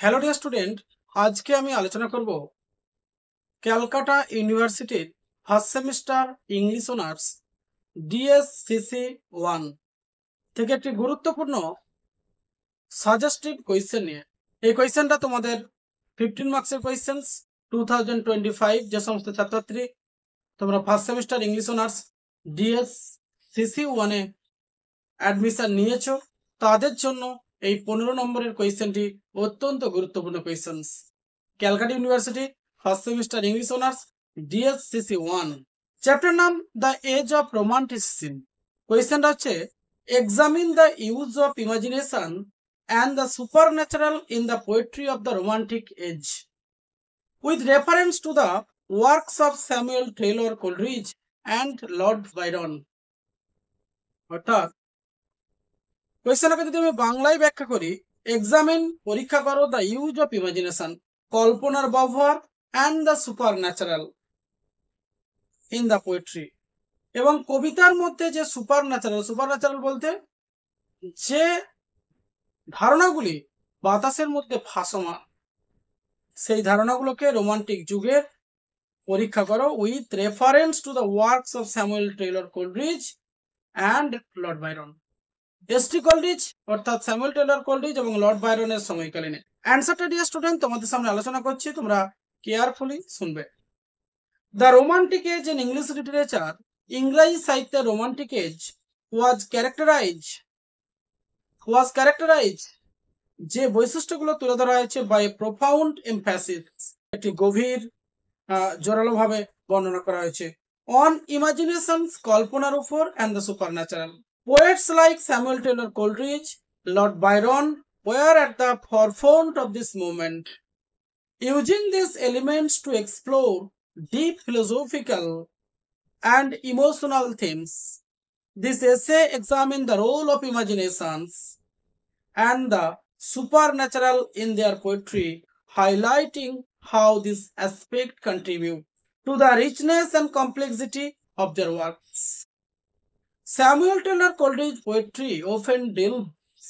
Hello dear student, আজকে আমি আলোচনা করব ক্যালকাটা ইউনিভার্সিটির first semester English honours DSCC 1 থেকে একটি গুরুত্বপূর্ণ সাজেস্টিভ কোয়েশ্চেন নিয়ে। এই কোয়েশ্চেনটা তোমাদের 15 মার্কসের কোয়েশ্চেন্স 2025। যে সমস্ত ছাত্রছাত্রী তোমরা first semester English honours DSCC 1 এ অ্যাডমিশন নিয়েছো, তাদের জন্য এই 15 নম্বরের কোয়েশ্চেনটি অত্যন্ত গুরুত্বপূর্ণ questions. Calcutta University first semester English honours DSCC 1, chapter নাম দ্য এজ অফ রোমান্টিসিজম। কোয়েশ্চেনটা হচ্ছে examine the use of imagination and the supernatural in the poetry of the romantic age with reference to the works of Samuel Taylor Coleridge and Lord Byron. অর্থাৎ কোয়েশ্চেনটাকে যদি আমি বাংলায় ব্যাখ্যা করি, examine পরীক্ষা করো দ্য ইউজ অফ ইমাজিনেশন কল্পনার ব্যবহার and the super natural in the poetry, এবং কবিতার মধ্যে যে সুপার ন্যাচারাল বলতে যে ধারণাগুলি বাতাসের মধ্যে ভাসমান, সেই ধারণাগুলোকে রোমান্টিক যুগের পরীক্ষা করো with reference to the works of Samuel Taylor Coleridge and Lord Byron. ST Coleridge অর্থাৎ স্যামুয়েল টেইলর কোলরিজ এবং লর্ড বাইরনের সময়কালীন। অ্যান্সারটা ডিয়ার স্টুডেন্ট তোমাদের সামনে আলোচনা করছি, তোমরা কেয়ারফুলি শুনবে। The romantic age in English literature, ইংরেজি সাহিত্যে রোমান্টিক এজ ওয়াজ ক্যারেক্টারাইজ যে বৈশিষ্ট্যগুলো তুলে ধরা হয়েছে বাই প্রোফাউন্ড এমফ্যাসিস, একটি গভীর জোরালোভাবে বর্ণনা করা হয়েছে অন ইমাজিনেশন কল্পনার উপর and the supernatural. Poets like Samuel Taylor Coleridge, Lord Byron were at the forefront of this movement, using these elements to explore deep philosophical and emotional themes. This essay examines the role of imaginations and the supernatural in their poetry, highlighting how this aspect contribute to the richness and complexity of their works. Samuel Taylor Coleridge's poetry often delves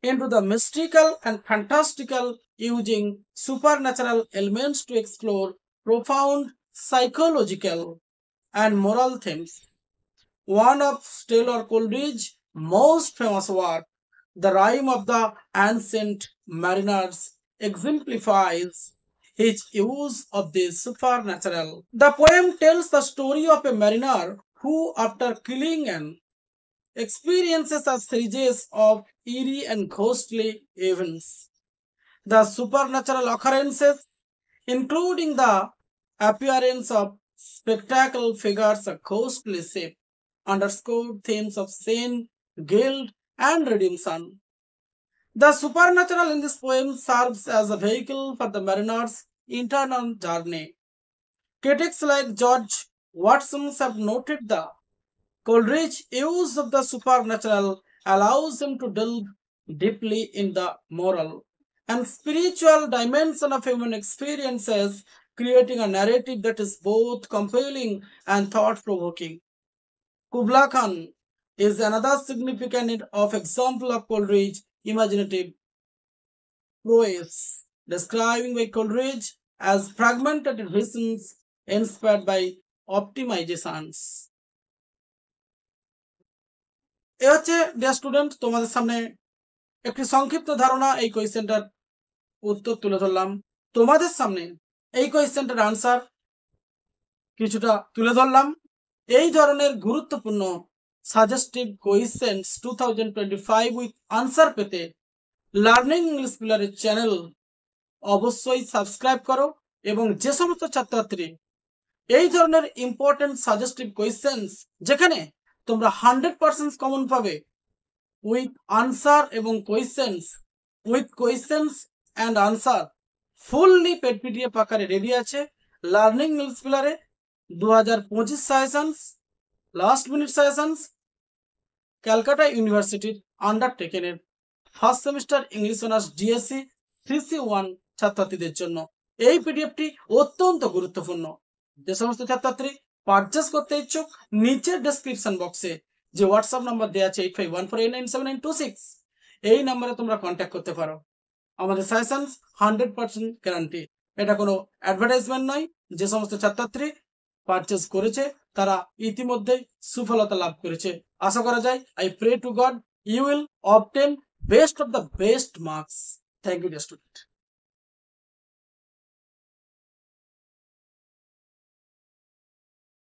into the mystical and fantastical, using supernatural elements to explore profound psychological and moral themes. One of Taylor Coleridge's most famous work, The Rime of the Ancient Mariners, exemplifies his use of the supernatural. The poem tells the story of a mariner who, after killing an experiences a series of eerie and ghostly events. The supernatural occurrences, including the appearance of spectacle figures, a ghostly shape, underscore themes of sin, guilt, and redemption. The supernatural in this poem serves as a vehicle for the mariner's internal journey. Critics like George Watson have noted the Coleridge's use of the supernatural allows him to delve deeply in the moral and spiritual dimension of human experiences, creating a narrative that is both compelling and thought-provoking. Kubla Khan is another significant example of Coleridge's imaginative prowess, describing by Coleridge as fragmented visions inspired by optimizations. এ হচ্ছে dear student তোমাদের সামনে একটি সংক্ষিপ্ত ধারণা এই কোয়েশ্চেনটার উত্তর তুলে ধরলাম। তোমাদের সামনে এই কোয়েশ্চেনটার আনসার কিছুটা তুলে ধরলাম। এই ধরনের গুরুত্বপূর্ণ সাজেস্টিভ কোয়েশ্চেন্স 2025 উইথ আনসার পেতে লার্নিং ইংলিশ পিলারের চ্যানেল অবশ্যই সাবস্ক্রাইব করো, এবং যে সমস্ত ছাত্রছাত্রী এই ধরনের ইম্পর্টেন্ট সাজেস্টিভ কোয়েশ্চেন্স যেখানে তোমরা 100% কমন পাবে উইথ আনসার এবং questions and answer fully paid PDF আকারে রেডি আছে লার্নিং ইংলিশ পিলারে। 2025 suggestions, last minute suggestions Calcutta ইউনিভার্সিটির আন্ডারটেকেনের first semester English honours DSC CC 1 ছাত্রছাত্রীদের জন্য এই পিডিএফটি অত্যন্ত গুরুত্বপূর্ণ। যে সমস্ত ছাত্রছাত্রী পারচেস করতে ইচ্ছুক, নিচের ডেসক্রিপশন বক্সে যে হোয়াটসঅ্যাপ নাম্বার দেওয়া আছে 8514897926, এই নাম্বারে তোমরা কন্ট্যাক্ট করতে পারো। আমাদের সাজেশনস 100% গ্যারান্টি। এটা কোনো অ্যাডভার্টাইজমেন্ট নয়। যে সমস্ত ছাত্রছাত্রী পারচেজ করেছে তারা ইতিমধ্যেই সফলতা লাভ করেছে। আশা করা যায়, I pray to God you will obtain best of the best marks. Thank you dear student.